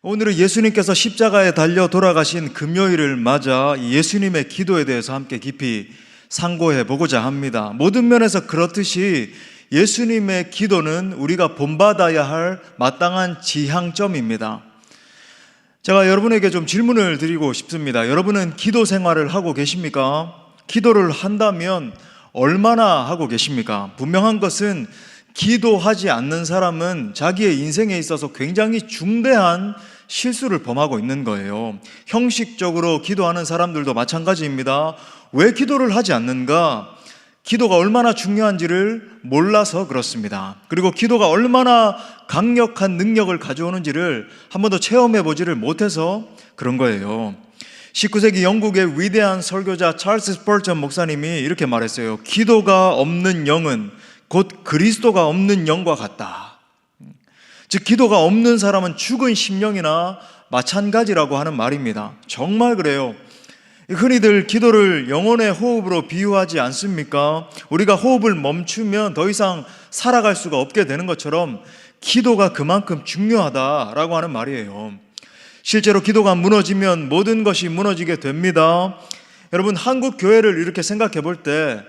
오늘은 예수님께서 십자가에 달려 돌아가신 금요일을 맞아 예수님의 기도에 대해서 함께 깊이 상고해 보고자 합니다. 모든 면에서 그렇듯이 예수님의 기도는 우리가 본받아야 할 마땅한 지향점입니다. 제가 여러분에게 좀 질문을 드리고 싶습니다. 여러분은 기도 생활을 하고 계십니까? 기도를 한다면 얼마나 하고 계십니까? 분명한 것은 기도하지 않는 사람은 자기의 인생에 있어서 굉장히 중대한 실수를 범하고 있는 거예요. 형식적으로 기도하는 사람들도 마찬가지입니다. 왜 기도를 하지 않는가? 기도가 얼마나 중요한지를 몰라서 그렇습니다. 그리고 기도가 얼마나 강력한 능력을 가져오는지를 한 번도 체험해 보지를 못해서 그런 거예요. 19세기 영국의 위대한 설교자 찰스 스펄전 목사님이 이렇게 말했어요. 기도가 없는 영은 곧 그리스도가 없는 영과 같다. 즉 기도가 없는 사람은 죽은 심령이나 마찬가지라고 하는 말입니다. 정말 그래요. 흔히들 기도를 영혼의 호흡으로 비유하지 않습니까? 우리가 호흡을 멈추면 더 이상 살아갈 수가 없게 되는 것처럼 기도가 그만큼 중요하다라고 하는 말이에요. 실제로 기도가 무너지면 모든 것이 무너지게 됩니다. 여러분, 한국 교회를 이렇게 생각해 볼 때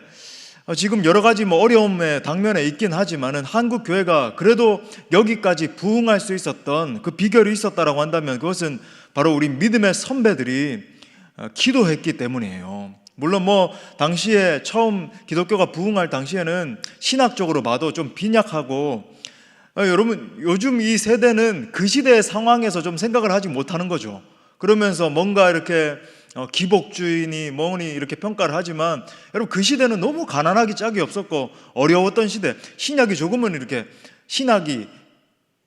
지금 여러 가지 어려움에 당면에 있긴 하지만은 한국 교회가 그래도 여기까지 부흥할 수 있었던 그 비결이 있었다라고 한다면 그것은 바로 우리 믿음의 선배들이 기도했기 때문이에요. 물론 당시에 처음 기독교가 부흥할 당시에는 신학적으로 봐도 좀 빈약하고 여러분 요즘 이 세대는 그 시대의 상황에서 좀 생각을 하지 못하는 거죠. 그러면서 뭔가 이렇게 기복주의니 뭐니 이렇게 평가를 하지만 여러분 그 시대는 너무 가난하기 짝이 없었고 어려웠던 시대, 신약이 조금은 이렇게 신학이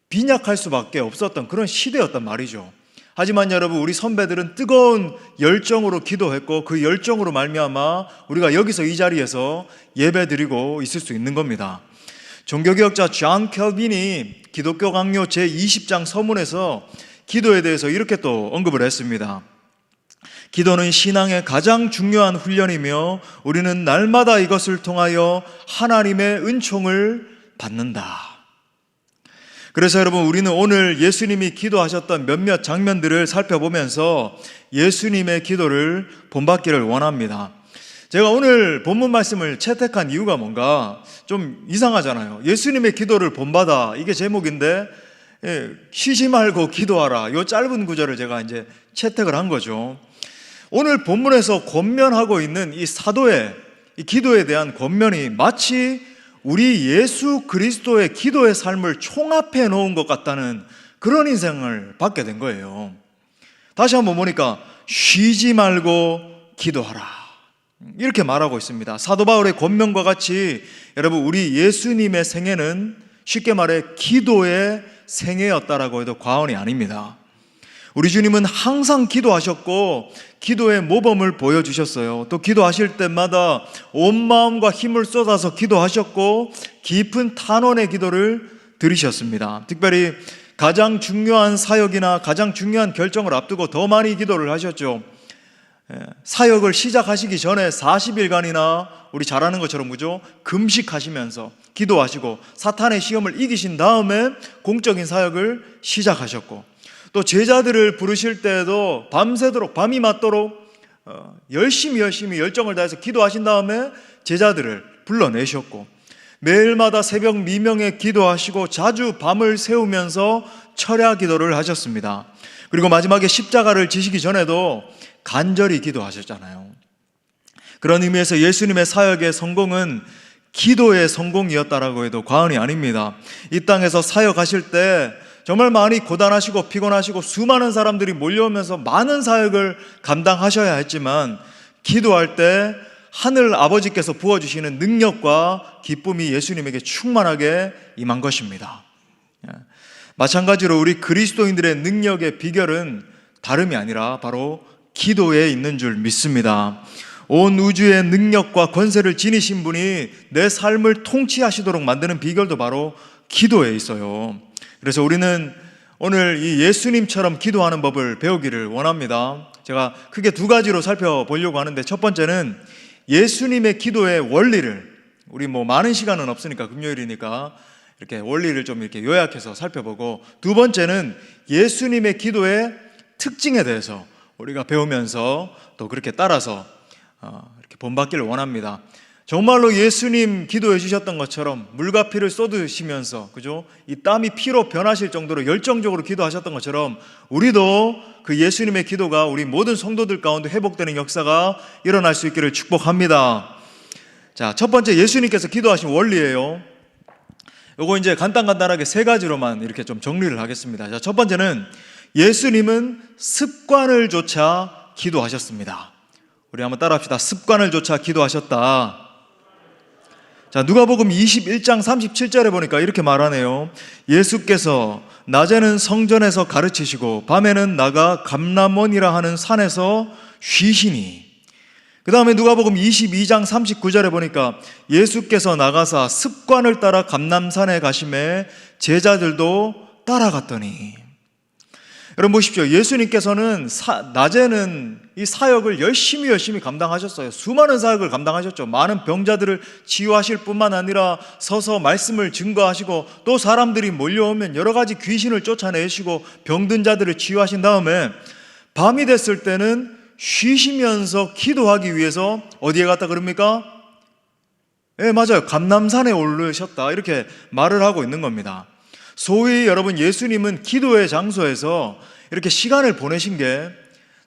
빈약할 수밖에 없었던 그런 시대였단 말이죠. 하지만 여러분 우리 선배들은 뜨거운 열정으로 기도했고 그 열정으로 말미암아 우리가 여기서 이 자리에서 예배드리고 있을 수 있는 겁니다. 종교개혁자 존 켈빈이 기독교 강요 제20장 서문에서 기도에 대해서 이렇게 또 언급을 했습니다. 기도는 신앙의 가장 중요한 훈련이며 우리는 날마다 이것을 통하여 하나님의 은총을 받는다. 그래서 여러분 우리는 오늘 예수님이 기도하셨던 몇몇 장면들을 살펴보면서 예수님의 기도를 본받기를 원합니다. 제가 오늘 본문 말씀을 채택한 이유가 뭔가 좀 이상하잖아요. 예수님의 기도를 본받아, 이게 제목인데 쉬지 말고 기도하라, 이 짧은 구절을 제가 이제 채택을 한 거죠. 오늘 본문에서 권면하고 있는 이 사도의 이 기도에 대한 권면이 마치 우리 예수 그리스도의 기도의 삶을 총합해 놓은 것 같다는 그런 인상을 받게 된 거예요. 다시 한번 보니까 쉬지 말고 기도하라, 이렇게 말하고 있습니다. 사도 바울의 권면과 같이 여러분 우리 예수님의 생애는 쉽게 말해 기도의 생애였다라고 해도 과언이 아닙니다. 우리 주님은 항상 기도하셨고 기도의 모범을 보여주셨어요. 또 기도하실 때마다 온 마음과 힘을 쏟아서 기도하셨고 깊은 탄원의 기도를 드리셨습니다. 특별히 가장 중요한 사역이나 가장 중요한 결정을 앞두고 더 많이 기도를 하셨죠. 사역을 시작하시기 전에 40일간이나 우리 잘 아는 것처럼 그죠? 금식하시면서 기도하시고 사탄의 시험을 이기신 다음에 공적인 사역을 시작하셨고, 또 제자들을 부르실 때에도 밤새도록 밤이 맞도록 열심히 열정을 다해서 기도하신 다음에 제자들을 불러내셨고, 매일마다 새벽 미명에 기도하시고 자주 밤을 새우면서 철야 기도를 하셨습니다. 그리고 마지막에 십자가를 지시기 전에도 간절히 기도하셨잖아요. 그런 의미에서 예수님의 사역의 성공은 기도의 성공이었다라고 해도 과언이 아닙니다. 이 땅에서 사역하실 때 정말 많이 고단하시고 피곤하시고 수많은 사람들이 몰려오면서 많은 사역을 감당하셔야 했지만 기도할 때 하늘 아버지께서 부어주시는 능력과 기쁨이 예수님에게 충만하게 임한 것입니다. 마찬가지로 우리 그리스도인들의 능력의 비결은 다름이 아니라 바로 기도에 있는 줄 믿습니다. 온 우주의 능력과 권세를 지니신 분이 내 삶을 통치하시도록 만드는 비결도 바로 기도에 있어요. 그래서 우리는 오늘 이 예수님처럼 기도하는 법을 배우기를 원합니다. 제가 크게 두 가지로 살펴보려고 하는데, 첫 번째는 예수님의 기도의 원리를, 우리 많은 시간은 없으니까 금요일이니까 이렇게 원리를 좀 이렇게 요약해서 살펴보고, 두 번째는 예수님의 기도의 특징에 대해서 우리가 배우면서 또 그렇게 따라서 이렇게 본받기를 원합니다. 정말로 예수님 기도해 주셨던 것처럼 물과 피를 쏟으시면서, 그죠? 이 땀이 피로 변하실 정도로 열정적으로 기도하셨던 것처럼 우리도 그 예수님의 기도가 우리 모든 성도들 가운데 회복되는 역사가 일어날 수 있기를 축복합니다. 자, 첫 번째 예수님께서 기도하신 원리예요. 요거 이제 간단하게 세 가지로만 이렇게 좀 정리를 하겠습니다. 자, 첫 번째는 예수님은 습관을 조차 기도하셨습니다. 우리 한번 따라합시다. 습관을 조차 기도하셨다. 자, 누가복음 21장 37절에 보니까 이렇게 말하네요. 예수께서 낮에는 성전에서 가르치시고 밤에는 나가 감람원이라 하는 산에서 쉬시니. 그 다음에 누가복음 22장 39절에 보니까 예수께서 나가사 습관을 따라 감람산에 가심에 제자들도 따라갔더니. 여러분 보십시오. 예수님께서는 낮에는 이 사역을 열심히 감당하셨어요. 수많은 사역을 감당하셨죠. 많은 병자들을 치유하실 뿐만 아니라 서서 말씀을 증거하시고, 또 사람들이 몰려오면 여러 가지 귀신을 쫓아내시고 병든 자들을 치유하신 다음에 밤이 됐을 때는 쉬시면서 기도하기 위해서 어디에 갔다 그럽니까? 예, 맞아요. 감람산에 오르셨다, 이렇게 말을 하고 있는 겁니다. 소위 여러분, 예수님은 기도의 장소에서 이렇게 시간을 보내신 게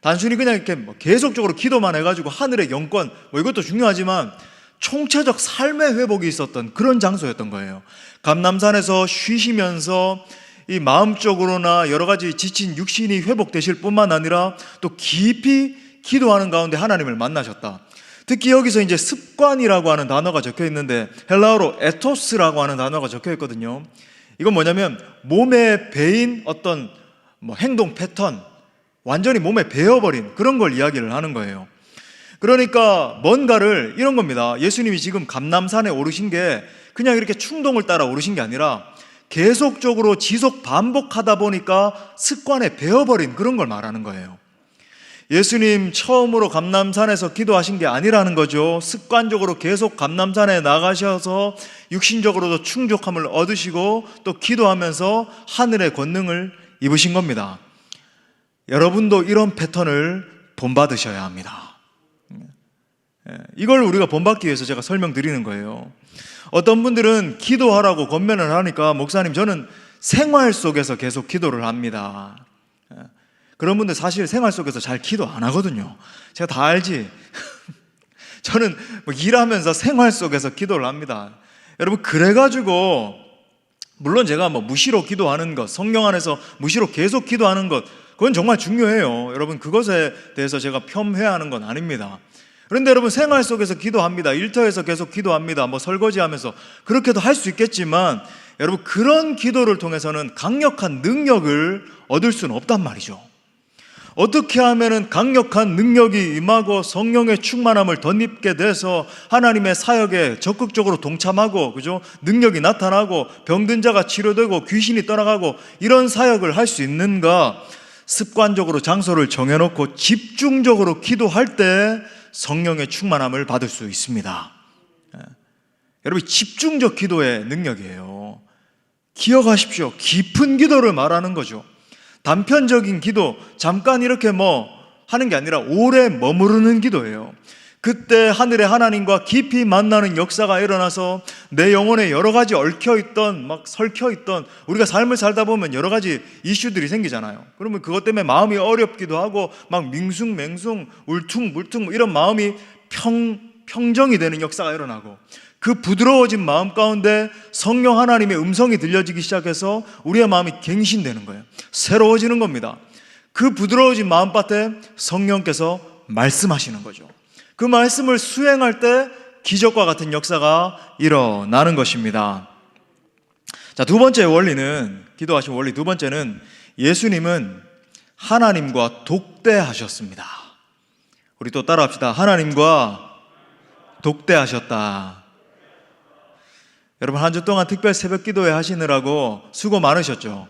단순히 그냥 이렇게 계속적으로 기도만 해가지고 하늘의 영권, 이것도 중요하지만 총체적 삶의 회복이 있었던 그런 장소였던 거예요. 감람산에서 쉬시면서 이 마음적으로나 여러 가지 지친 육신이 회복되실 뿐만 아니라 또 깊이 기도하는 가운데 하나님을 만나셨다. 특히 여기서 이제 습관이라고 하는 단어가 적혀 있는데 헬라어로 에토스라고 하는 단어가 적혀 있거든요. 이건 뭐냐면 몸에 배인 어떤 행동 패턴, 완전히 몸에 배어버린 그런 걸 이야기를 하는 거예요. 그러니까 뭔가를 이런 겁니다. 예수님이 지금 감람산에 오르신 게 그냥 이렇게 충동을 따라 오르신 게 아니라 계속적으로 지속 반복하다 보니까 습관에 배어버린 그런 걸 말하는 거예요. 예수님 처음으로 감람산에서 기도하신 게 아니라는 거죠. 습관적으로 계속 감람산에 나가셔서 육신적으로도 충족함을 얻으시고 또 기도하면서 하늘의 권능을 입으신 겁니다. 여러분도 이런 패턴을 본받으셔야 합니다. 이걸 우리가 본받기 위해서 제가 설명드리는 거예요. 어떤 분들은 기도하라고 권면을 하니까 목사님 저는 생활 속에서 계속 기도를 합니다. 그런 분들 사실 생활 속에서 잘 기도 안 하거든요. 제가 다 알지. 저는 일하면서 생활 속에서 기도를 합니다. 여러분 그래가지고 물론 제가 무시로 기도하는 것, 성령 안에서 무시로 계속 기도하는 것, 그건 정말 중요해요. 여러분 그것에 대해서 제가 폄훼하는 건 아닙니다. 그런데 여러분 생활 속에서 기도합니다. 일터에서 계속 기도합니다. 설거지하면서 그렇게도 할 수 있겠지만 여러분 그런 기도를 통해서는 강력한 능력을 얻을 수는 없단 말이죠. 어떻게 하면은 강력한 능력이 임하고 성령의 충만함을 덧입게 돼서 하나님의 사역에 적극적으로 동참하고, 그죠? 능력이 나타나고 병든 자가 치료되고 귀신이 떠나가고 이런 사역을 할 수 있는가? 습관적으로 장소를 정해놓고 집중적으로 기도할 때 성령의 충만함을 받을 수 있습니다. 여러분 집중적 기도의 능력이에요. 기억하십시오. 깊은 기도를 말하는 거죠. 단편적인 기도, 잠깐 이렇게 하는 게 아니라 오래 머무르는 기도예요. 그때 하늘의 하나님과 깊이 만나는 역사가 일어나서 내 영혼에 여러 가지 얽혀있던 설켜있던, 우리가 삶을 살다 보면 여러 가지 이슈들이 생기잖아요. 그러면 그것 때문에 마음이 어렵기도 하고 밍숭맹숭 울퉁불퉁 이런 마음이 평정이 되는 역사가 일어나고, 그 부드러워진 마음 가운데 성령 하나님의 음성이 들려지기 시작해서 우리의 마음이 갱신되는 거예요. 새로워지는 겁니다. 그 부드러워진 마음밭에 성령께서 말씀하시는 거죠. 그 말씀을 수행할 때 기적과 같은 역사가 일어나는 것입니다. 자, 두 번째 원리는, 기도하신 원리 두 번째는 예수님은 하나님과 독대하셨습니다. 우리 또 따라합시다. 하나님과 독대하셨다. 여러분 한 주 동안 특별 새벽 기도회 하시느라고 수고 많으셨죠.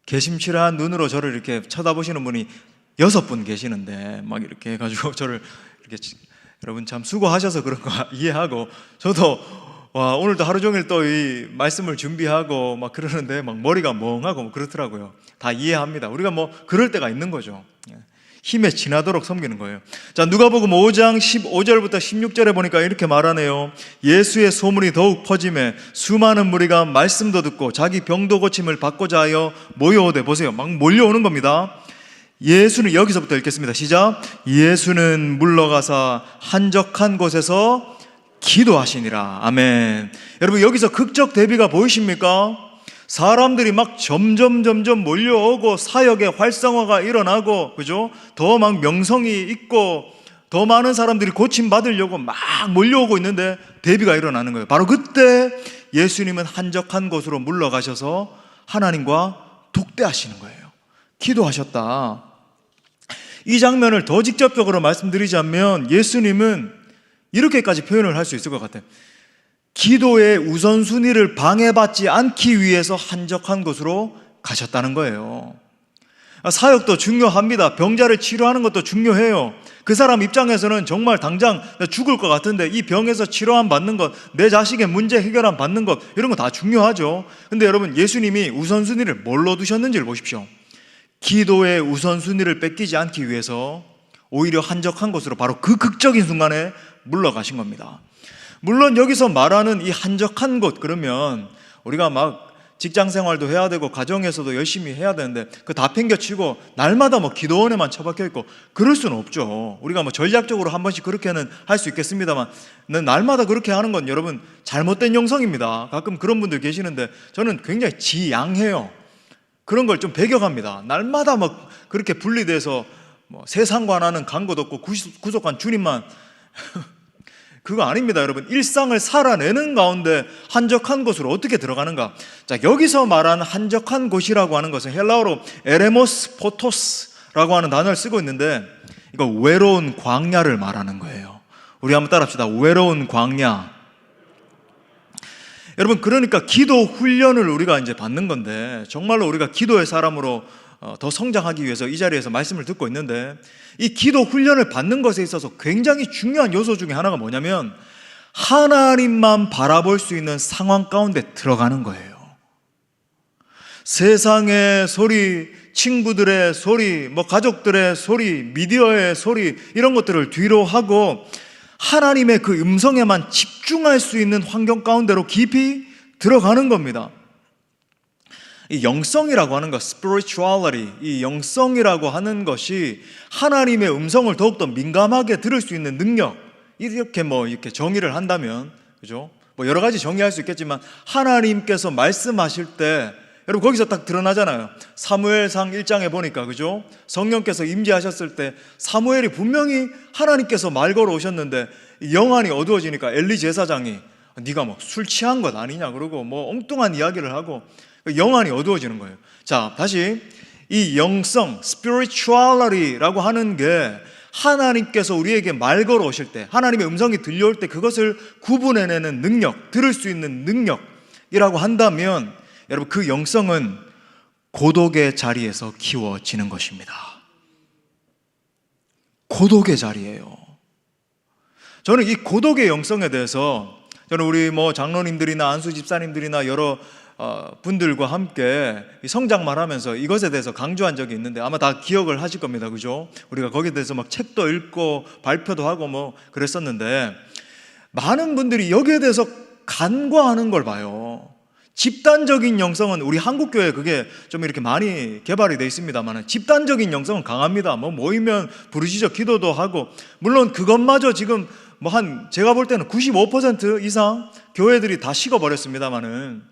개심치레한 눈으로 저를 이렇게 쳐다보시는 분이 6분 계시는데 이렇게 해가지고 저를 이렇게, 여러분 참 수고하셔서 그런 거 이해하고, 저도 와, 오늘도 하루 종일 또 이 말씀을 준비하고 막 그러는데 막 머리가 멍하고 뭐 그렇더라고요. 다 이해합니다. 우리가 뭐 그럴 때가 있는 거죠. 힘에 지나도록 섬기는 거예요. 자, 누가복음 5장 15절부터 16절에 보니까 이렇게 말하네요. 예수의 소문이 더욱 퍼짐에 수많은 무리가 말씀도 듣고 자기 병도 고침을 받고자 하여 모여오되, 보세요, 막 몰려오는 겁니다. 예수는, 여기서부터 읽겠습니다. 시작. 예수는 물러가사 한적한 곳에서 기도하시니라. 아멘. 여러분, 여기서 극적 대비가 보이십니까? 사람들이 막 점점 몰려오고 사역의 활성화가 일어나고, 그죠? 더 막 명성이 있고 더 많은 사람들이 고침 받으려고 막 몰려오고 있는데 대비가 일어나는 거예요. 바로 그때 예수님은 한적한 곳으로 물러가셔서 하나님과 독대하시는 거예요. 기도하셨다. 이 장면을 더 직접적으로 말씀드리자면 예수님은 이렇게까지 표현을 할 수 있을 것 같아요. 기도의 우선순위를 방해받지 않기 위해서 한적한 곳으로 가셨다는 거예요. 사역도 중요합니다. 병자를 치료하는 것도 중요해요. 그 사람 입장에서는 정말 당장 죽을 것 같은데 이 병에서 치료함 받는 것, 내 자식의 문제 해결함 받는 것, 이런 거 다 중요하죠. 근데 여러분, 예수님이 우선순위를 뭘로 두셨는지를 보십시오. 기도의 우선순위를 뺏기지 않기 위해서 오히려 한적한 곳으로 바로 그 극적인 순간에 물러가신 겁니다. 물론 여기서 말하는 이 한적한 곳, 그러면 우리가 막 직장 생활도 해야 되고 가정에서도 열심히 해야 되는데 그 다 팽겨치고 날마다 뭐 기도원에만 처박혀 있고 그럴 수는 없죠. 우리가 뭐 전략적으로 한 번씩 그렇게는 할 수 있겠습니다만 날마다 그렇게 하는 건 여러분 잘못된 영성입니다. 가끔 그런 분들 계시는데 저는 굉장히 지양해요. 그런 걸 좀 배격합니다. 날마다 막 그렇게 분리돼서 뭐 세상관하는 간 것 없고 구속한 주님만 그거 아닙니다, 여러분. 일상을 살아내는 가운데 한적한 곳으로 어떻게 들어가는가? 자, 여기서 말하는 한적한 곳이라고 하는 것은 헬라어로 에레모스 포토스라고 하는 단어를 쓰고 있는데 이거 외로운 광야를 말하는 거예요. 우리 한번 따라합시다. 외로운 광야. 여러분, 그러니까 기도 훈련을 우리가 이제 받는 건데 정말로 우리가 기도의 사람으로 더 성장하기 위해서 이 자리에서 말씀을 듣고 있는데 이 기도 훈련을 받는 것에 있어서 굉장히 중요한 요소 중에 하나가 뭐냐면 하나님만 바라볼 수 있는 상황 가운데 들어가는 거예요. 세상의 소리, 친구들의 소리, 뭐 가족들의 소리, 미디어의 소리, 이런 것들을 뒤로 하고 하나님의 그 음성에만 집중할 수 있는 환경 가운데로 깊이 들어가는 겁니다. 이 영성이라고 하는 것, spirituality, 이 영성이라고 하는 것이 하나님의 음성을 더욱더 민감하게 들을 수 있는 능력, 이렇게 이렇게 정의를 한다면, 그죠? 뭐 여러 가지 정의할 수 있겠지만 하나님께서 말씀하실 때 여러분 거기서 딱 드러나잖아요. 사무엘상 1장에 보니까, 그죠? 성령께서 임재하셨을 때 사무엘이 분명히 하나님께서 말 걸어 오셨는데 영안이 어두워지니까 엘리 제사장이 네가 뭐 술 취한 것 아니냐 그러고 뭐 엉뚱한 이야기를 하고 영안이 어두워지는 거예요. 자, 다시 이 영성, spirituality라고 하는 게 하나님께서 우리에게 말 걸어 오실 때, 하나님의 음성이 들려올 때 그것을 구분해내는 능력, 들을 수 있는 능력이라고 한다면 여러분 그 영성은 고독의 자리에서 키워지는 것입니다. 고독의 자리예요. 저는 이 고독의 영성에 대해서 저는 우리 뭐 장로님들이나 안수 집사님들이나 여러 분들과 함께 성장만 하면서 이것에 대해서 강조한 적이 있는데 아마 다 기억을 하실 겁니다. 그죠? 우리가 거기에 대해서 막 책도 읽고 발표도 하고 뭐 그랬었는데 많은 분들이 여기에 대해서 간과하는 걸 봐요. 집단적인 영성은 우리 한국교회에 그게 좀 이렇게 많이 개발이 되어 있습니다만 집단적인 영성은 강합니다. 뭐 모이면 부르짖어 기도도 하고 물론 그것마저 지금 뭐 제가 볼 때는 95% 이상 교회들이 다 식어버렸습니다만은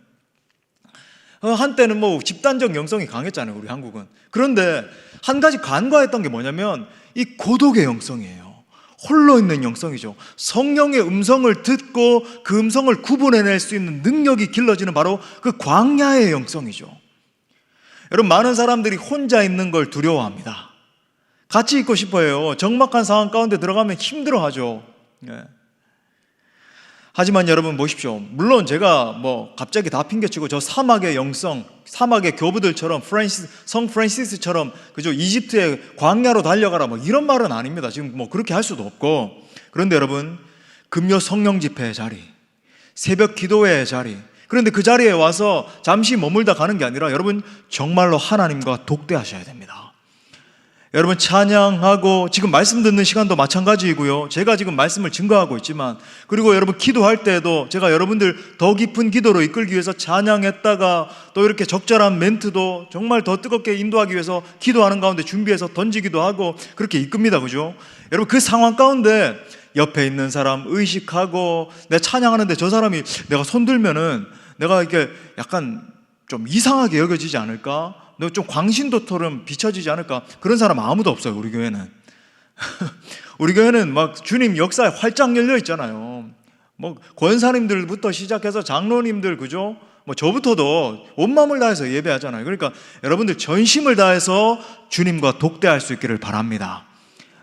한때는 뭐 집단적 영성이 강했잖아요, 우리 한국은. 그런데 한 가지 간과했던 게 뭐냐면 이 고독의 영성이에요. 홀로 있는 영성이죠. 성령의 음성을 듣고 그 음성을 구분해낼 수 있는 능력이 길러지는 바로 그 광야의 영성이죠. 여러분, 많은 사람들이 혼자 있는 걸 두려워합니다. 같이 있고 싶어요. 적막한 상황 가운데 들어가면 힘들어하죠. 하지만 여러분 보십시오. 물론 제가 뭐 갑자기 다 핑계치고 저 사막의 영성, 사막의 교부들처럼 성 프란시스처럼 그죠? 이집트의 광야로 달려가라 뭐 이런 말은 아닙니다. 지금 뭐 그렇게 할 수도 없고. 그런데 여러분 금요 성령 집회의 자리, 새벽 기도회의 자리. 그런데 그 자리에 와서 잠시 머물다 가는 게 아니라 여러분 정말로 하나님과 독대하셔야 됩니다. 여러분 찬양하고 지금 말씀 듣는 시간도 마찬가지이고요. 제가 지금 말씀을 증거하고 있지만, 그리고 여러분 기도할 때도 제가 여러분들 더 깊은 기도로 이끌기 위해서 찬양했다가 또 이렇게 적절한 멘트도 정말 더 뜨겁게 인도하기 위해서 기도하는 가운데 준비해서 던지기도 하고 그렇게 이끕니다. 그죠? 여러분 그 상황 가운데 옆에 있는 사람 의식하고, 내 찬양하는데 저 사람이 내가 손 들면은 내가 이렇게 약간 좀 이상하게 여겨지지 않을까? 너 좀 광신도처럼 비춰지지 않을까? 그런 사람 아무도 없어요, 우리 교회는. 우리 교회는 막 주님 역사에 활짝 열려 있잖아요. 뭐 권사님들부터 시작해서 장로님들, 그죠? 뭐 저부터도 온 마음을 다해서 예배하잖아요. 그러니까 여러분들 전심을 다해서 주님과 독대할 수 있기를 바랍니다.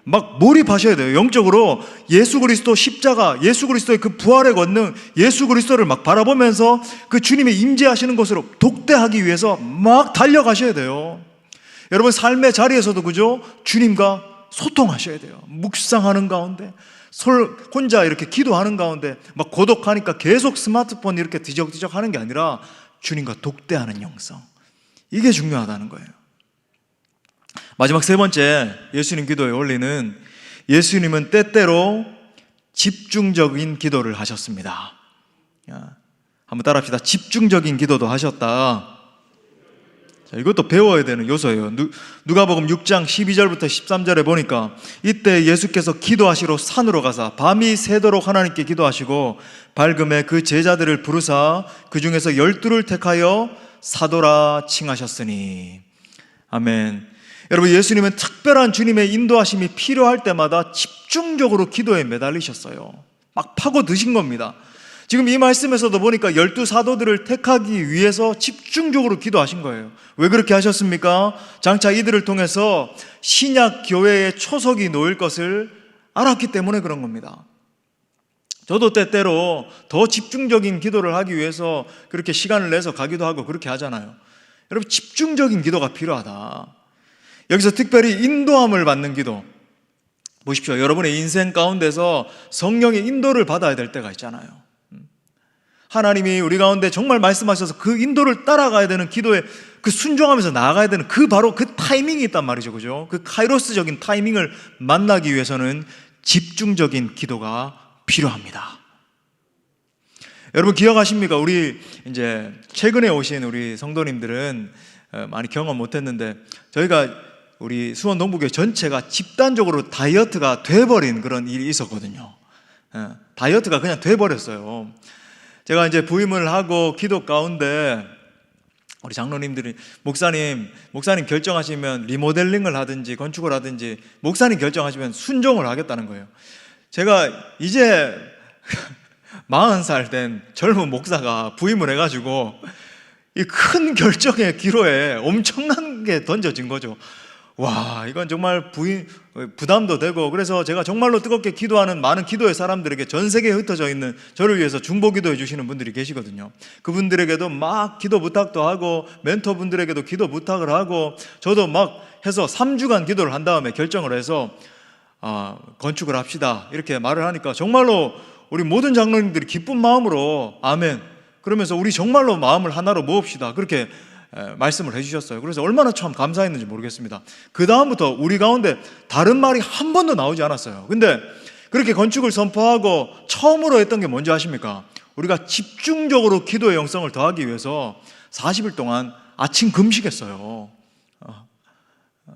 막 몰입하셔야 돼요. 영적으로 예수 그리스도 십자가, 예수 그리스도의 그 부활의 권능, 예수 그리스도를 막 바라보면서 그 주님의 임재하시는 곳으로 독대하기 위해서 막 달려가셔야 돼요. 여러분 삶의 자리에서도 그죠? 주님과 소통하셔야 돼요. 묵상하는 가운데, 혼자 이렇게 기도하는 가운데 막 고독하니까 계속 스마트폰 이렇게 뒤적뒤적 하는 게 아니라 주님과 독대하는 영성, 이게 중요하다는 거예요. 마지막 세 번째, 예수님 기도의 원리는, 예수님은 때때로 집중적인 기도를 하셨습니다. 한번 따라합시다. 집중적인 기도도 하셨다. 자, 이것도 배워야 되는 요소예요. 누가복음 6장 12절부터 13절에 보니까, 이때 예수께서 기도하시러 산으로 가사 밤이 새도록 하나님께 기도하시고 밝음에 그 제자들을 부르사 그 중에서 12를 택하여 사도라 칭하셨으니. 아멘. 여러분 예수님은 특별한 주님의 인도하심이 필요할 때마다 집중적으로 기도에 매달리셨어요. 막 파고드신 겁니다. 지금 이 말씀에서도 보니까 12사도들을 택하기 위해서 집중적으로 기도하신 거예요. 왜 그렇게 하셨습니까? 장차 이들을 통해서 신약 교회의 초석이 놓일 것을 알았기 때문에 그런 겁니다. 저도 때때로 더 집중적인 기도를 하기 위해서 그렇게 시간을 내서 가기도 하고 그렇게 하잖아요. 여러분 집중적인 기도가 필요하다. 여기서 특별히 인도함을 받는 기도, 보십시오. 여러분의 인생 가운데서 성령의 인도를 받아야 될 때가 있잖아요. 하나님이 우리 가운데 정말 말씀하셔서 그 인도를 따라가야 되는 기도에 그 순종하면서 나아가야 되는 바로 그 타이밍이 있단 말이죠. 그죠? 그 카이로스적인 타이밍을 만나기 위해서는 집중적인 기도가 필요합니다. 여러분 기억하십니까? 우리 이제 최근에 오신 우리 성도님들은 많이 경험 못했는데, 저희가 우리 수원 동부교회 전체가 집단적으로 다이어트가 돼버린 그런 일이 있었거든요. 다이어트가 그냥 돼버렸어요. 제가 이제 부임을 하고 기도 가운데 우리 장로님들이 목사님 결정하시면 리모델링을 하든지 건축을 하든지 목사님 결정하시면 순종을 하겠다는 거예요. 제가 이제 40살 된 젊은 목사가 부임을 해가지고 이 큰 결정의 기로에 엄청난 게 던져진 거죠. 와, 이건 정말 부담도 되고, 그래서 제가 정말로 뜨겁게 기도하는 많은 기도의 사람들에게, 전 세계에 흩어져 있는 저를 위해서 중보 기도해 주시는 분들이 계시거든요. 그분들에게도 막 기도 부탁도 하고, 멘토분들에게도 기도 부탁을 하고, 저도 막 해서 3주간 기도를 한 다음에 결정을 해서 건축을 합시다 이렇게 말을 하니까 정말로 우리 모든 장로님들이 기쁜 마음으로 아멘, 그러면서 우리 정말로 마음을 하나로 모읍시다 그렇게 말씀을 해주셨어요. 그래서 얼마나 참 감사했는지 모르겠습니다. 그 다음부터 우리 가운데 다른 말이 한 번도 나오지 않았어요. 근데 그렇게 건축을 선포하고 처음으로 했던 게 뭔지 아십니까? 우리가 집중적으로 기도의 영성을 더하기 위해서 40일 동안 아침 금식했어요.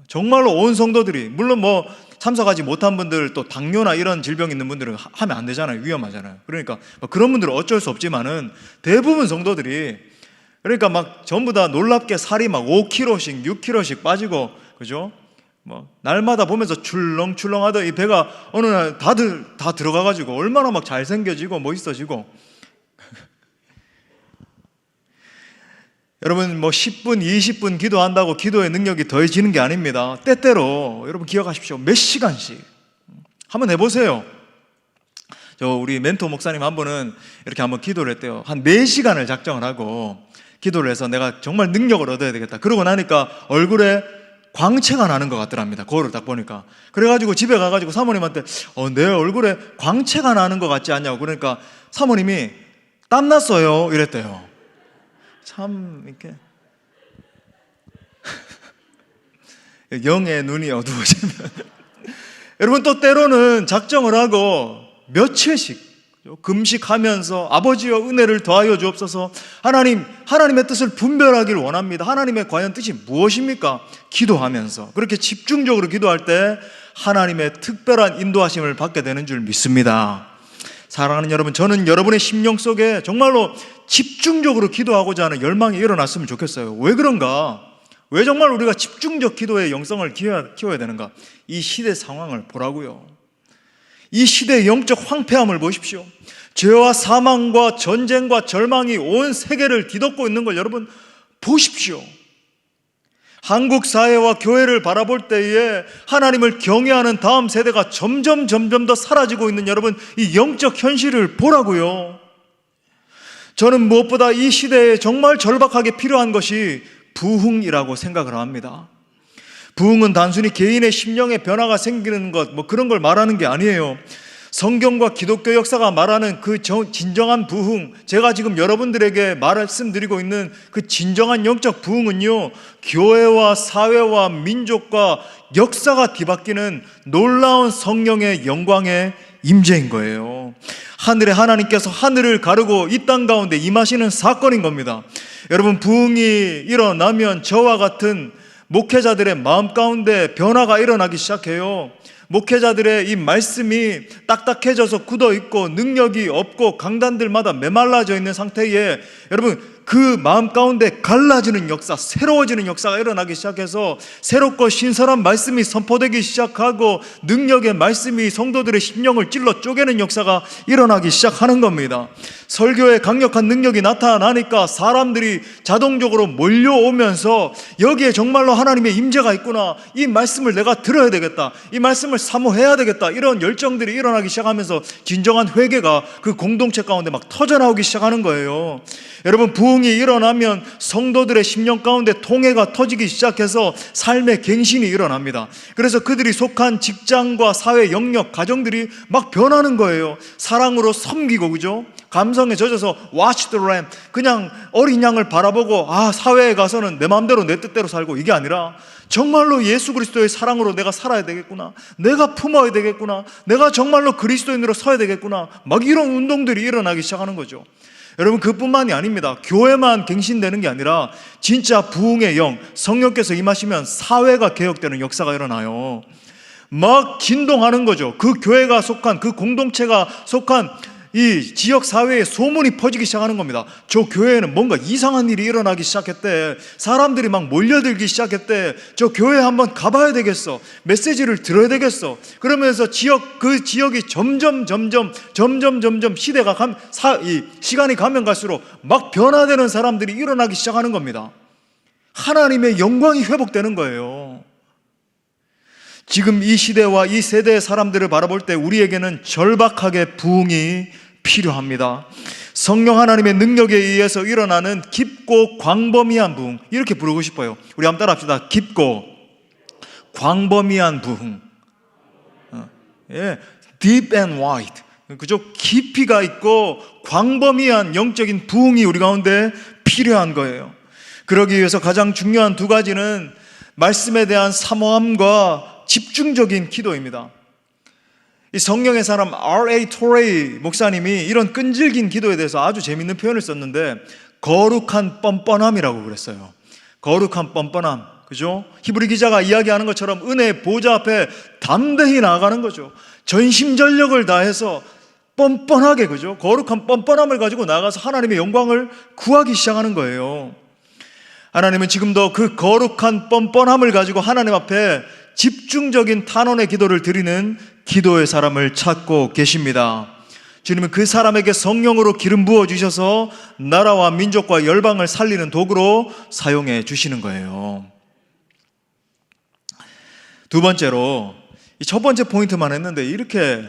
정말로 온 성도들이, 물론 뭐 참석하지 못한 분들, 또 당뇨나 이런 질병 있는 분들은 하면 안 되잖아요. 위험하잖아요. 그러니까 그런 분들은 어쩔 수 없지만은 대부분 성도들이, 그러니까 막 전부 다 놀랍게 살이 막 5kg씩 6kg씩 빠지고, 그죠? 뭐 날마다 보면서 출렁출렁 하던 이 배가 어느 날 다 들어가가지고 얼마나 막 잘생겨지고 멋있어지고. 여러분 뭐 10분 20분 기도한다고 기도의 능력이 더해지는 게 아닙니다. 때때로 여러분 기억하십시오. 몇 시간씩 한번 해보세요. 우리 멘토 목사님 한 분은 이렇게 한번 기도를 했대요. 한 4시간을 작정을 하고 기도를 해서 내가 정말 능력을 얻어야 되겠다. 그러고 나니까 얼굴에 광채가 나는 것 같더랍니다. 거울을 딱 보니까. 그래가지고 집에 가가지고 사모님한테 내 얼굴에 광채가 나는 것 같지 않냐고. 그러니까 사모님이 땀났어요. 이랬대요. 참 이렇게 영의 눈이 어두워지면 여러분, 또 때로는 작정을 하고 며칠씩 금식하면서 아버지여 은혜를 더하여 주옵소서, 하나님의 뜻을 분별하길 원합니다. 하나님의 과연 뜻이 무엇입니까? 기도하면서 그렇게 집중적으로 기도할 때 하나님의 특별한 인도하심을 받게 되는 줄 믿습니다. 사랑하는 여러분, 저는 여러분의 심령 속에 정말로 집중적으로 기도하고자 하는 열망이 일어났으면 좋겠어요. 왜 그런가? 왜 정말 우리가 집중적 기도의 영성을 키워야 되는가? 이 시대 상황을 보라고요. 이 시대의 영적 황폐함을 보십시오. 죄와 사망과 전쟁과 절망이 온 세계를 뒤덮고 있는 걸 여러분 보십시오. 한국 사회와 교회를 바라볼 때에 하나님을 경외하는 다음 세대가 점점 더 사라지고 있는 여러분, 이 영적 현실을 보라고요. 저는 무엇보다 이 시대에 정말 절박하게 필요한 것이 부흥이라고 생각을 합니다. 부흥은 단순히 개인의 심령의 변화가 생기는 것, 그런 걸 말하는 게 아니에요. 성경과 기독교 역사가 말하는 그 진정한 부흥, 제가 지금 여러분들에게 말씀드리고 있는 그 진정한 영적 부흥은요, 교회와 사회와 민족과 역사가 뒤바뀌는 놀라운 성령의 영광의 임재인 거예요. 하늘의 하나님께서 하늘을 가르고 이 땅 가운데 임하시는 사건인 겁니다. 여러분, 부흥이 일어나면 저와 같은 목회자들의 마음 가운데 변화가 일어나기 시작해요. 목회자들의 이 말씀이 딱딱해져서 굳어있고 능력이 없고 강단들마다 메말라져 있는 상태에 여러분, 그 마음 가운데 갈라지는 역사, 새로워지는 역사가 일어나기 시작해서 새롭고 신선한 말씀이 선포되기 시작하고 능력의 말씀이 성도들의 심령을 찔러 쪼개는 역사가 일어나기 시작하는 겁니다. 설교에 강력한 능력이 나타나니까 사람들이 자동적으로 몰려오면서 여기에 정말로 하나님의 임재가 있구나, 이 말씀을 내가 들어야 되겠다, 이 말씀을 사모해야 되겠다, 이런 열정들이 일어나기 시작하면서 진정한 회개가 그 공동체 가운데 막 터져나오기 시작하는 거예요. 여러분, 부흥이 일어나면 성도들의 심령 가운데 통해가 터지기 시작해서 삶의 갱신이 일어납니다. 그래서 그들이 속한 직장과 사회 영역, 가정들이 막 변하는 거예요. 사랑으로 섬기고, 그죠? 감성에 젖어서 watch the lamb, 그냥 어린 양을 바라보고 사회에 가서는 내 마음대로 내 뜻대로 살고, 이게 아니라 정말로 예수 그리스도의 사랑으로 내가 살아야 되겠구나, 내가 품어야 되겠구나, 내가 정말로 그리스도인으로 서야 되겠구나, 막 이런 운동들이 일어나기 시작하는 거죠. 여러분, 그뿐만이 아닙니다. 교회만 갱신되는 게 아니라 진짜 부흥의 영, 성령께서 임하시면 사회가 개혁되는 역사가 일어나요. 막 진동하는 거죠. 그 교회가 속한, 그 공동체가 속한 이 지역 사회에 소문이 퍼지기 시작하는 겁니다. 저 교회에는 뭔가 이상한 일이 일어나기 시작했대. 사람들이 막 몰려들기 시작했대. 저 교회 한번 가봐야 되겠어. 메시지를 들어야 되겠어. 그러면서 그 지역이 점점 시대가 시간이 가면 갈수록 막 변화되는 사람들이 일어나기 시작하는 겁니다. 하나님의 영광이 회복되는 거예요. 지금 이 시대와 이 세대의 사람들을 바라볼 때 우리에게는 절박하게 부흥이 필요합니다. 성령 하나님의 능력에 의해서 일어나는 깊고 광범위한 부흥, 이렇게 부르고 싶어요. 우리 한번 따라 합시다. 깊고 광범위한 부흥. Deep and wide. 그죠? 깊이가 있고 광범위한 영적인 부흥이 우리 가운데 필요한 거예요. 그러기 위해서 가장 중요한 두 가지는 말씀에 대한 사모함과 집중적인 기도입니다. 이 성령의 사람 R.A. 토레이 목사님이 이런 끈질긴 기도에 대해서 아주 재밌는 표현을 썼는데, 거룩한 뻔뻔함이라고 그랬어요. 거룩한 뻔뻔함, 그죠? 히브리 기자가 이야기하는 것처럼 은혜의 보좌 앞에 담대히 나아가는 거죠. 전심전력을 다해서 뻔뻔하게, 그죠? 거룩한 뻔뻔함을 가지고 나아가서 하나님의 영광을 구하기 시작하는 거예요. 하나님은 지금도 그 거룩한 뻔뻔함을 가지고 하나님 앞에 집중적인 탄원의 기도를 드리는 기도의 사람을 찾고 계십니다. 주님은 그 사람에게 성령으로 기름 부어 주셔서 나라와 민족과 열방을 살리는 도구로 사용해 주시는 거예요. 두 번째로, 첫 번째 포인트만 했는데 이렇게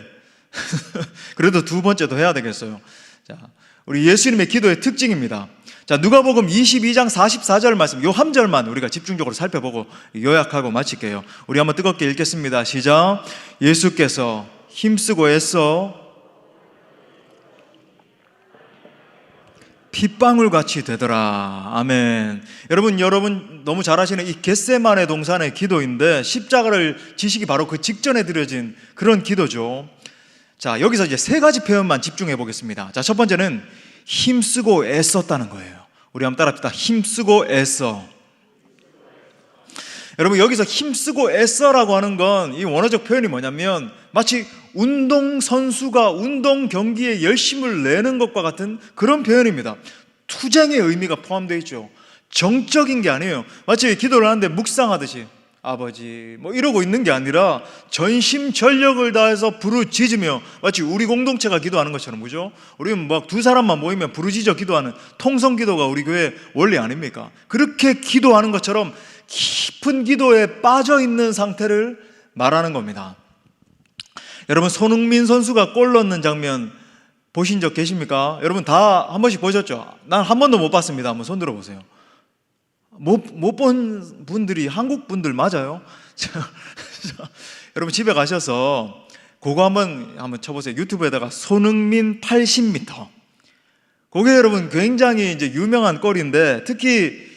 그래도 두 번째도 해야 되겠어요. 자, 우리 예수님의 기도의 특징입니다. 자, 누가복음 22장 44절 말씀, 요 한 절만 우리가 집중적으로 살펴보고 요약하고 마칠게요. 우리 한번 뜨겁게 읽겠습니다. 시작. 예수께서 힘쓰고 애써 핏방울같이 되더라. 아멘. 여러분 너무 잘 아시는 이 겟세마네 동산의 기도인데 십자가를 지시기 바로 그 직전에 드려진 그런 기도죠. 자, 여기서 이제 세 가지 표현만 집중해 보겠습니다. 자, 첫 번째는 힘쓰고 애썼다는 거예요. 우리 한번 따라합시다. 힘쓰고 애써. 여러분, 여기서 힘쓰고 애써라고 하는 건 이 원어적 표현이 뭐냐면 마치 운동선수가 운동 경기에 열심을 내는 것과 같은 그런 표현입니다. 투쟁의 의미가 포함되어 있죠. 정적인 게 아니에요. 마치 기도를 하는데 묵상하듯이 아버지 뭐 이러고 있는 게 아니라 전심전력을 다해서 부르짖으며, 마치 우리 공동체가 기도하는 것처럼, 그죠? 우리는 막 두 사람만 모이면 부르짖어 기도하는 통성기도가 우리 교회 원리 아닙니까? 그렇게 기도하는 것처럼 깊은 기도에 빠져 있는 상태를 말하는 겁니다. 여러분, 손흥민 선수가 골 넣는 장면 보신 적 계십니까? 여러분 다 한 번씩 보셨죠? 난 한 번도 못 봤습니다. 한번 손 들어보세요. 못 본 분들이 한국 분들 맞아요? 여러분 집에 가셔서 그거 한번 쳐보세요. 유튜브에다가 손흥민 80m. 그게 여러분 굉장히 이제 유명한 골인데, 특히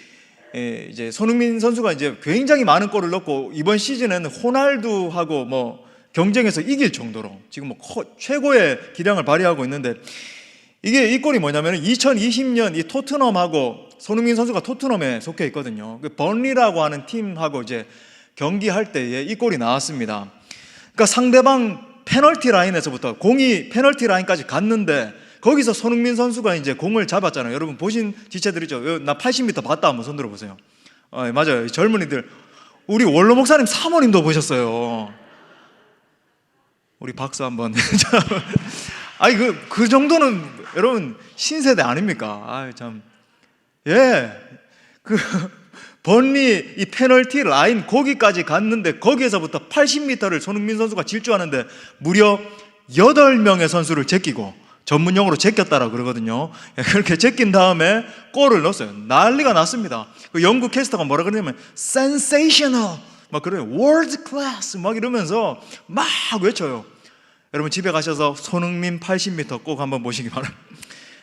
이제 손흥민 선수가 이제 굉장히 많은 골을 넣고 이번 시즌에는 호날두하고 뭐 경쟁에서 이길 정도로 지금 뭐 최고의 기량을 발휘하고 있는데, 이게 이 골이 뭐냐면 2020년 이 토트넘하고, 손흥민 선수가 토트넘에 속해 있거든요. 그 번리라고 하는 팀하고 이제 경기할 때에 이 골이 나왔습니다. 그러니까 상대방 페널티 라인에서부터 공이 페널티 라인까지 갔는데 거기서 손흥민 선수가 이제 공을 잡았잖아요. 여러분 보신 지체들이죠. 나 80m 봤다. 한번 손 들어보세요. 맞아요. 젊은이들, 우리 원로 목사님 사모님도 보셨어요. 우리 박수 한번. 아니 그 정도는 여러분 신세대 아닙니까? 아 참. 예. 그 번리 이 페널티 라인 거기까지 갔는데 거기에서부터 80m를 손흥민 선수가 질주하는데 무려 8명의 선수를 제끼고, 전문용어로 제꼈다라고 그러거든요. 그렇게 제낀 다음에 골을 넣었어요. 난리가 났습니다. 그 영국 캐스터가 뭐라 그러냐면 sensational 막 그래요. world class 막 이러면서 막 외쳐요. 여러분 집에 가셔서 손흥민 80m 꼭 한번 보시기 바랍니다.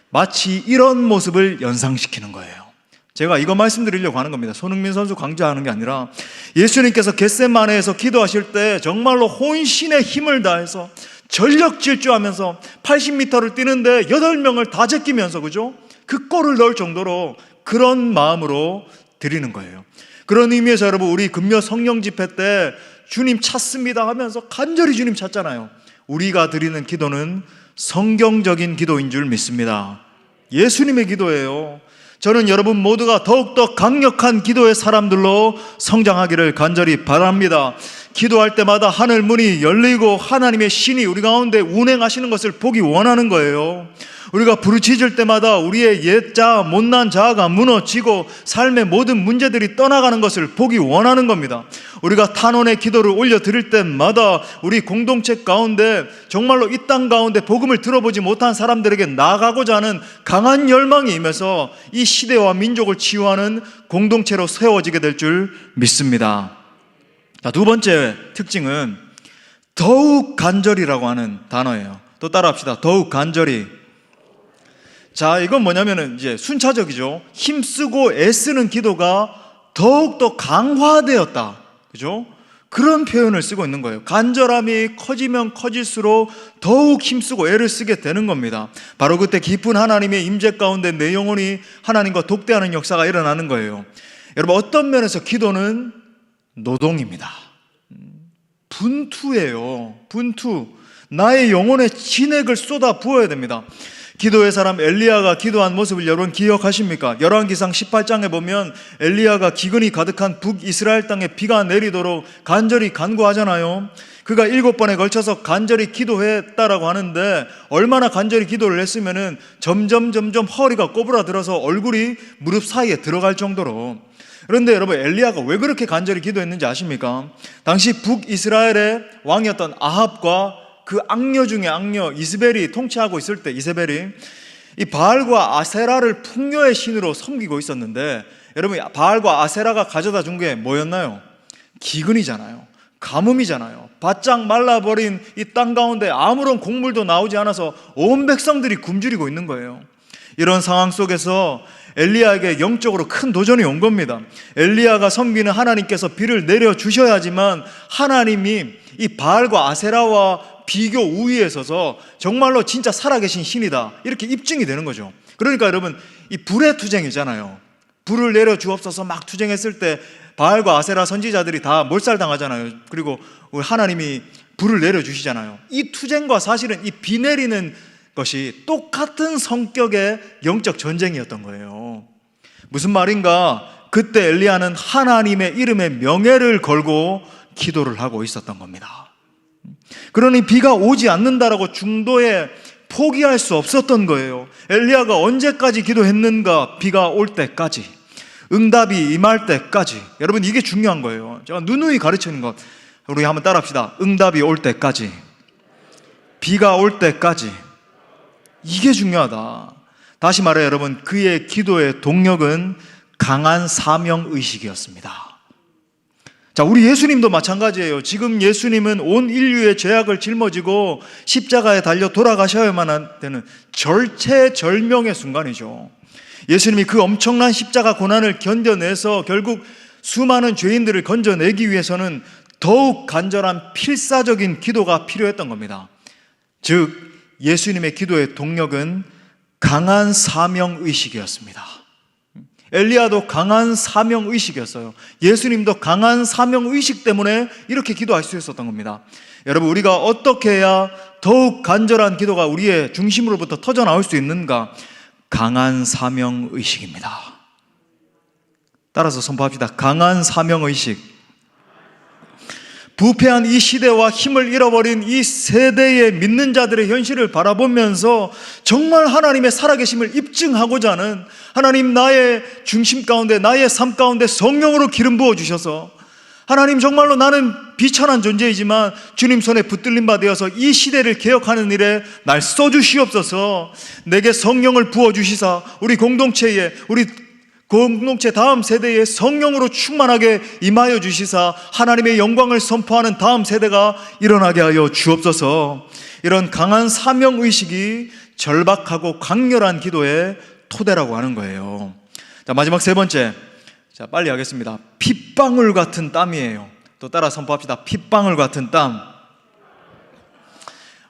마치 이런 모습을 연상시키는 거예요. 제가 이거 말씀드리려고 하는 겁니다. 손흥민 선수 강조하는 게 아니라 예수님께서 겟세마네에서 기도하실 때 정말로 혼신의 힘을 다해서 전력 질주하면서 80m를 뛰는데 8명을 다 제끼면서, 그죠? 그 골을 넣을 정도로 그런 마음으로 드리는 거예요. 그런 의미에서 여러분, 우리 금요 성령 집회 때 주님 찾습니다 하면서 간절히 주님 찾잖아요. 우리가 드리는 기도는 성경적인 기도인 줄 믿습니다. 예수님의 기도예요. 저는 여러분 모두가 더욱더 강력한 기도의 사람들로 성장하기를 간절히 바랍니다. 기도할 때마다 하늘 문이 열리고 하나님의 신이 우리 가운데 운행하시는 것을 보기 원하는 거예요. 우리가 부르짖을 때마다 우리의 옛자 못난 자아가 무너지고 삶의 모든 문제들이 떠나가는 것을 보기 원하는 겁니다. 우리가 탄원의 기도를 올려드릴 때마다 우리 공동체 가운데 정말로 이 땅 가운데 복음을 들어보지 못한 사람들에게 나아가고자 하는 강한 열망이 임해서 이 시대와 민족을 치유하는 공동체로 세워지게 될 줄 믿습니다. 자, 두 번째 특징은 더욱 간절히라고 하는 단어예요. 또 따라합시다. 더욱 간절히. 자, 이건 뭐냐면은 이제 순차적이죠. 힘쓰고 애쓰는 기도가 더욱더 강화되었다. 그죠? 그런 표현을 쓰고 있는 거예요. 간절함이 커지면 커질수록 더욱 힘쓰고 애를 쓰게 되는 겁니다. 바로 그때 깊은 하나님의 임재 가운데 내 영혼이 하나님과 독대하는 역사가 일어나는 거예요. 여러분, 어떤 면에서 기도는 노동입니다. 분투예요. 분투. 나의 영혼에 진액을 쏟아 부어야 됩니다. 기도의 사람 엘리야가 기도한 모습을 여러분 기억하십니까? 열왕기상 18장에 보면 엘리야가 기근이 가득한 북이스라엘 땅에 비가 내리도록 간절히 간구하잖아요. 그가 7번에 걸쳐서 간절히 기도했다라고 하는데, 얼마나 간절히 기도를 했으면은 점점 허리가 꼬부라들어서 얼굴이 무릎 사이에 들어갈 정도로. 그런데 여러분, 엘리야가 왜 그렇게 간절히 기도했는지 아십니까? 당시 북이스라엘의 왕이었던 아합과 그 악녀 중에 악녀 이스벨이 통치하고 있을 때, 이세벨이 이 바알과 아세라를 풍요의 신으로 섬기고 있었는데, 여러분 바알과 아세라가 가져다 준 게 뭐였나요? 기근이잖아요. 가뭄이잖아요. 바짝 말라버린 이 땅 가운데 아무런 곡물도 나오지 않아서 온 백성들이 굶주리고 있는 거예요. 이런 상황 속에서 엘리야에게 영적으로 큰 도전이 온 겁니다. 엘리야가 섬기는 하나님께서 비를 내려주셔야지만 하나님이 이 바알과 아세라와 비교 우위에 서서 정말로 진짜 살아계신 신이다, 이렇게 입증이 되는 거죠. 그러니까 여러분, 이 불의 투쟁이잖아요. 불을 내려주옵소서 막 투쟁했을 때 바알과 아세라 선지자들이 다 몰살당하잖아요. 그리고 하나님이 불을 내려주시잖아요. 이 투쟁과 사실은 이 비 내리는 것이 똑같은 성격의 영적 전쟁이었던 거예요. 무슨 말인가? 그때 엘리야는 하나님의 이름에 명예를 걸고 기도를 하고 있었던 겁니다. 그러니 비가 오지 않는다라고 중도에 포기할 수 없었던 거예요. 엘리야가 언제까지 기도했는가? 비가 올 때까지, 응답이 임할 때까지. 여러분, 이게 중요한 거예요. 제가 누누이 가르치는 것, 우리 한번 따라합시다. 응답이 올 때까지, 비가 올 때까지. 이게 중요하다. 다시 말해 여러분, 그의 기도의 동력은 강한 사명의식이었습니다. 자, 우리 예수님도 마찬가지예요. 지금 예수님은 온 인류의 죄악을 짊어지고 십자가에 달려 돌아가셔야만 되는 절체절명의 순간이죠. 예수님이 그 엄청난 십자가 고난을 견뎌내서 결국 수많은 죄인들을 건져내기 위해서는 더욱 간절한 필사적인 기도가 필요했던 겁니다. 즉, 예수님의 기도의 동력은 강한 사명의식이었습니다. 엘리야도 강한 사명의식이었어요. 예수님도 강한 사명의식 때문에 이렇게 기도할 수 있었던 겁니다. 여러분, 우리가 어떻게 해야 더욱 간절한 기도가 우리의 중심으로부터 터져나올 수 있는가? 강한 사명의식입니다. 따라서 선포합시다. 강한 사명의식. 부패한 이 시대와 힘을 잃어버린 이 세대의 믿는 자들의 현실을 바라보면서 정말 하나님의 살아계심을 입증하고자 하는, 하나님 나의 중심 가운데, 나의 삶 가운데 성령으로 기름 부어주셔서 하나님 정말로 나는 비천한 존재이지만 주님 손에 붙들린 바 되어서 이 시대를 개혁하는 일에 날 써주시옵소서. 내게 성령을 부어주시사 우리 공동체에, 우리 공동체 다음 세대에 성령으로 충만하게 임하여 주시사 하나님의 영광을 선포하는 다음 세대가 일어나게 하여 주옵소서. 이런 강한 사명의식이 절박하고 강렬한 기도의 토대라고 하는 거예요. 자, 마지막 세 번째. 자, 빨리 하겠습니다. 핏방울 같은 땀이에요. 또 따라 선포합시다. 핏방울 같은 땀.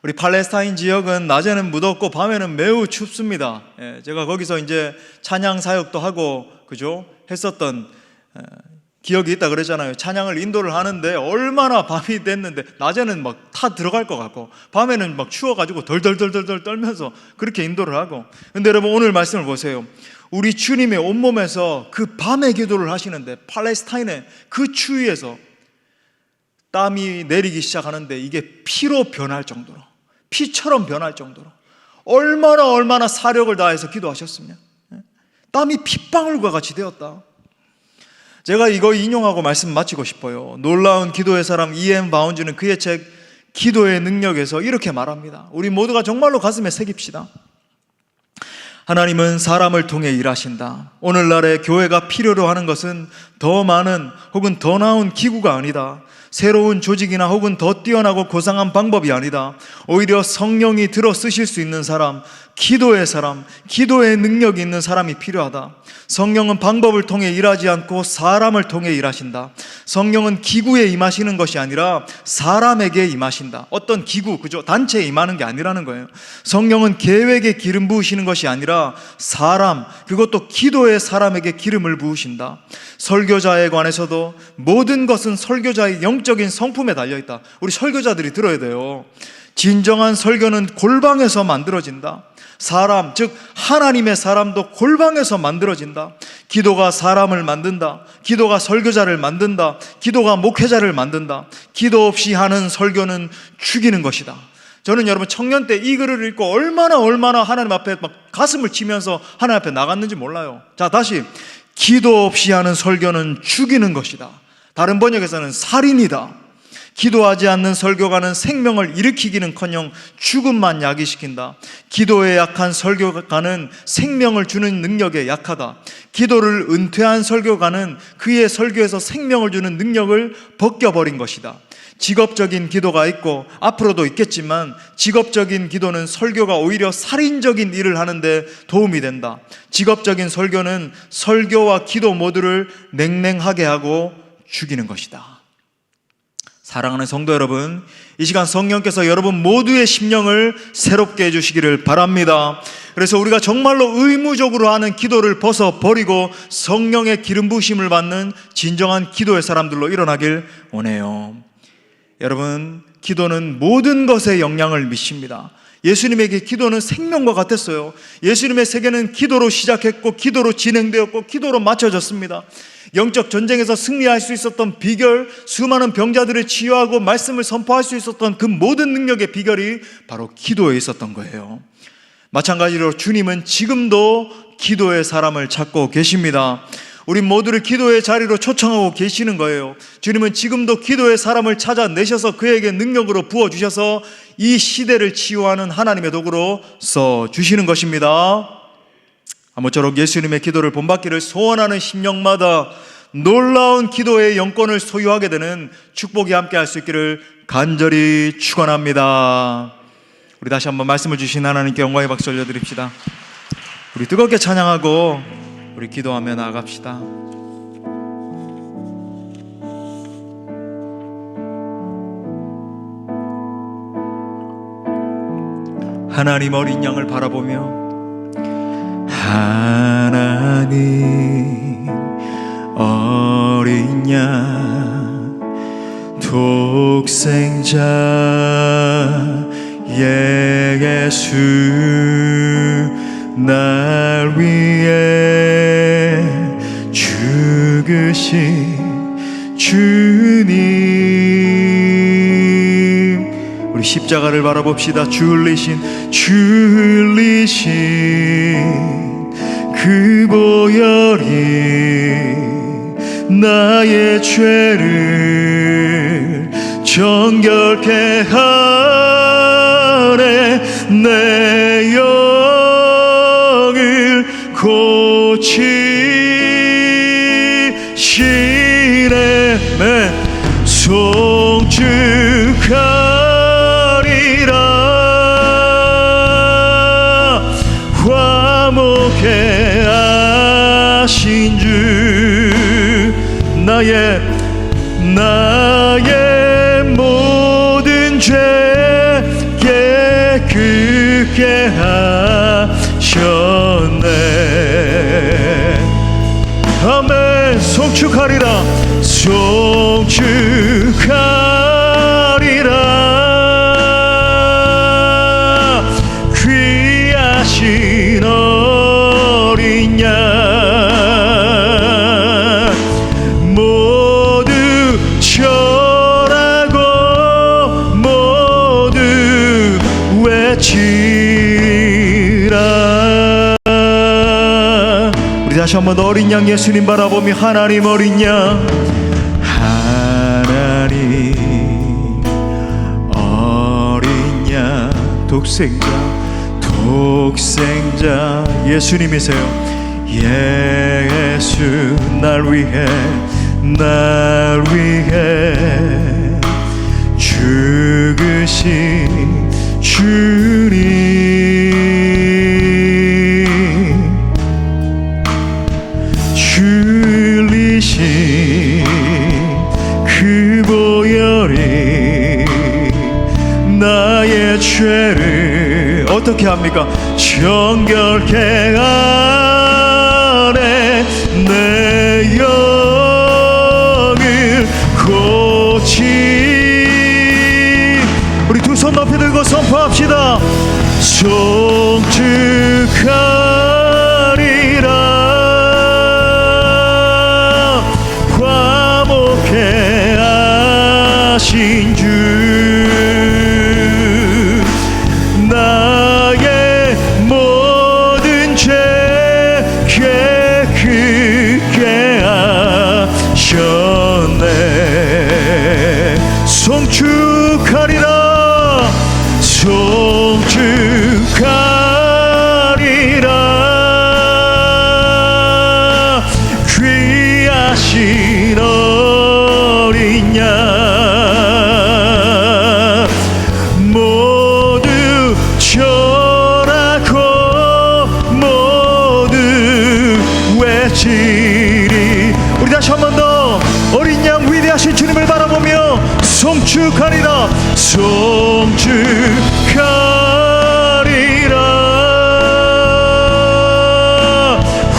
우리 팔레스타인 지역은 낮에는 무덥고 밤에는 매우 춥습니다. 제가 거기서 이제 찬양 사역도 하고, 그죠? 했었던 기억이 있다 그랬잖아요. 찬양을 인도를 하는데 얼마나 밤이 됐는데 낮에는 막 타 들어갈 것 같고 밤에는 막 추워가지고 덜덜덜덜 떨면서 그렇게 인도를 하고. 근데 여러분, 오늘 말씀을 보세요. 우리 주님의 온몸에서 그 밤에 기도를 하시는데 팔레스타인의 그 추위에서 땀이 내리기 시작하는데 이게 피로 변할 정도로, 피처럼 변할 정도로 얼마나 사력을 다해서 기도하셨으면 땀이 핏방울과 같이 되었다. 제가 이거 인용하고 말씀 마치고 싶어요. 놀라운 기도의 사람 E.M. 바운즈는 그의 책 기도의 능력에서 이렇게 말합니다. 우리 모두가 정말로 가슴에 새깁시다. 하나님은 사람을 통해 일하신다. 오늘날의 교회가 필요로 하는 것은 더 많은 혹은 더 나은 기구가 아니다. 새로운 조직이나 혹은 더 뛰어나고 고상한 방법이 아니다. 오히려 성령이 들어 쓰실 수 있는 사람, 기도의 사람, 기도의 능력이 있는 사람이 필요하다. 성령은 방법을 통해 일하지 않고 사람을 통해 일하신다. 성령은 기구에 임하시는 것이 아니라 사람에게 임하신다. 어떤 기구, 그죠? 단체에 임하는 게 아니라는 거예요. 성령은 계획에 기름 부으시는 것이 아니라 사람, 그것도 기도의 사람에게 기름을 부으신다. 설교자에 관해서도 모든 것은 설교자의 영적인 성품에 달려있다. 우리 설교자들이 들어야 돼요. 진정한 설교는 골방에서 만들어진다. 사람, 즉 하나님의 사람도 골방에서 만들어진다. 기도가 사람을 만든다. 기도가 설교자를 만든다. 기도가 목회자를 만든다. 기도 없이 하는 설교는 죽이는 것이다. 저는 여러분 청년 때 이 글을 읽고 얼마나 하나님 앞에 막 가슴을 치면서 하나님 앞에 나갔는지 몰라요. 자, 다시. 기도 없이 하는 설교는 죽이는 것이다. 다른 번역에서는 살인이다. 기도하지 않는 설교가는 생명을 일으키기는커녕 죽음만 야기시킨다. 기도에 약한 설교가는 생명을 주는 능력에 약하다. 기도를 은퇴한 설교가는 그의 설교에서 생명을 주는 능력을 벗겨버린 것이다. 직업적인 기도가 있고 앞으로도 있겠지만 직업적인 기도는 설교가 오히려 살인적인 일을 하는데 도움이 된다. 직업적인 설교는 설교와 기도 모두를 냉랭하게 하고 죽이는 것이다. 사랑하는 성도 여러분, 이 시간 성령께서 여러분 모두의 심령을 새롭게 해주시기를 바랍니다. 그래서 우리가 정말로 의무적으로 하는 기도를 벗어버리고 성령의 기름 부으심을 받는 진정한 기도의 사람들로 일어나길 원해요. 여러분, 기도는 모든 것에 영향을 미칩니다. 예수님에게 기도는 생명과 같았어요. 예수님의 세계는 기도로 시작했고 기도로 진행되었고 기도로 마쳐졌습니다. 영적 전쟁에서 승리할 수 있었던 비결, 수많은 병자들을 치유하고 말씀을 선포할 수 있었던 그 모든 능력의 비결이 바로 기도에 있었던 거예요. 마찬가지로 주님은 지금도 기도의 사람을 찾고 계십니다. 우리 모두를 기도의 자리로 초청하고 계시는 거예요. 주님은 지금도 기도의 사람을 찾아내셔서 그에게 능력으로 부어주셔서 이 시대를 치유하는 하나님의 도구로 써주시는 것입니다. 아무쪼록 예수님의 기도를 본받기를 소원하는 심령마다 놀라운 기도의 영권을 소유하게 되는 축복이 함께 할 수 있기를 간절히 축원합니다. 우리 다시 한번 말씀을 주신 하나님께 영광의 박수 올려드립시다. 우리 뜨겁게 찬양하고 우리 기도하며 나아갑시다. 하나님 어린 양을 바라보며 하나님 어린 양 독생자 예수 날 위해 죽으신 주님, 우리 십자가를 바라봅시다. 줄리신 그 보혈이 나의 죄를 정결케 하네. 내 영을 고치시네. 송축하리라. 화목해 하신 주 나의 모든 죄 깨끗게 하셨네. 아멘. 송축하리라. 송축하리라. 귀하신 어린 양 모두 절하고 모두 외치라. 우리 다시 한번 어린 양 예수님 바라보며 하나님 어린 양, 하나님 어린 양 독생자 예수님이세요. 예수 날 위해 죽으신 주님, 줄리신 그 보혈이 나의 죄를 어떻게 합니까? 정결케 하네. 내 영을 고치. 우리 두 손 높이 들고 선포합시다. 송축하리라. 화목해 하신 주 나의 모든 죄 깨끗게 하셨네. 송축하리라. 바라보며 송축하리라. 송축하리라.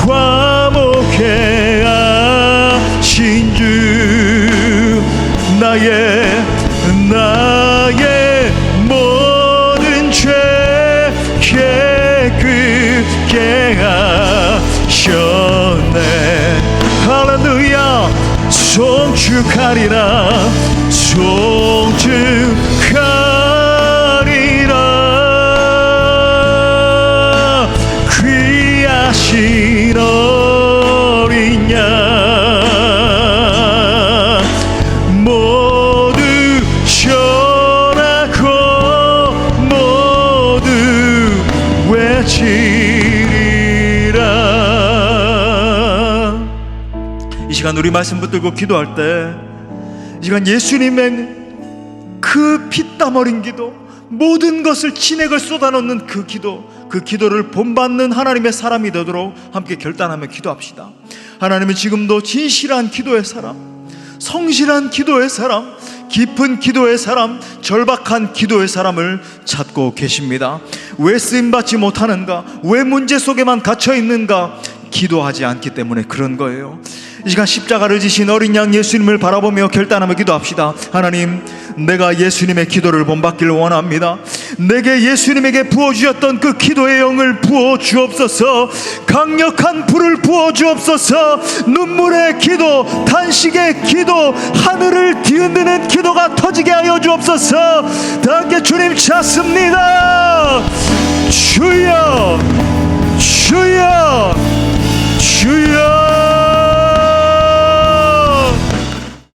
화목해 하신 주 나의 모든 죄 깨끗게 하셨네. 할렐루야. 송축하리라. 송축하리라. 귀하신 어린 양 모두 전하고 모두 외치리라. 이 시간 우리 말씀 붙들고 기도할 때, 이 시간 예수님의 그 피땀 어린 기도, 모든 것을 진액을 쏟아놓는 그 기도를 본받는 하나님의 사람이 되도록 함께 결단하며 기도합시다. 하나님은 지금도 진실한 기도의 사람, 성실한 기도의 사람, 깊은 기도의 사람, 절박한 기도의 사람을 찾고 계십니다. 왜 쓰임받지 못하는가? 왜 문제 속에만 갇혀 있는가? 기도하지 않기 때문에 그런 거예요. 이 시간 십자가를 지신 어린 양 예수님을 바라보며 결단하며 기도합시다. 하나님, 내가 예수님의 기도를 본받기를 원합니다. 내게 예수님에게 부어주셨던 그 기도의 영을 부어주옵소서. 강력한 불을 부어주옵소서. 눈물의 기도, 단식의 기도, 하늘을 뒤흔드는 기도가 터지게 하여 주옵소서. 다 함께 주님 찾습니다. 주여, 주여, 주여.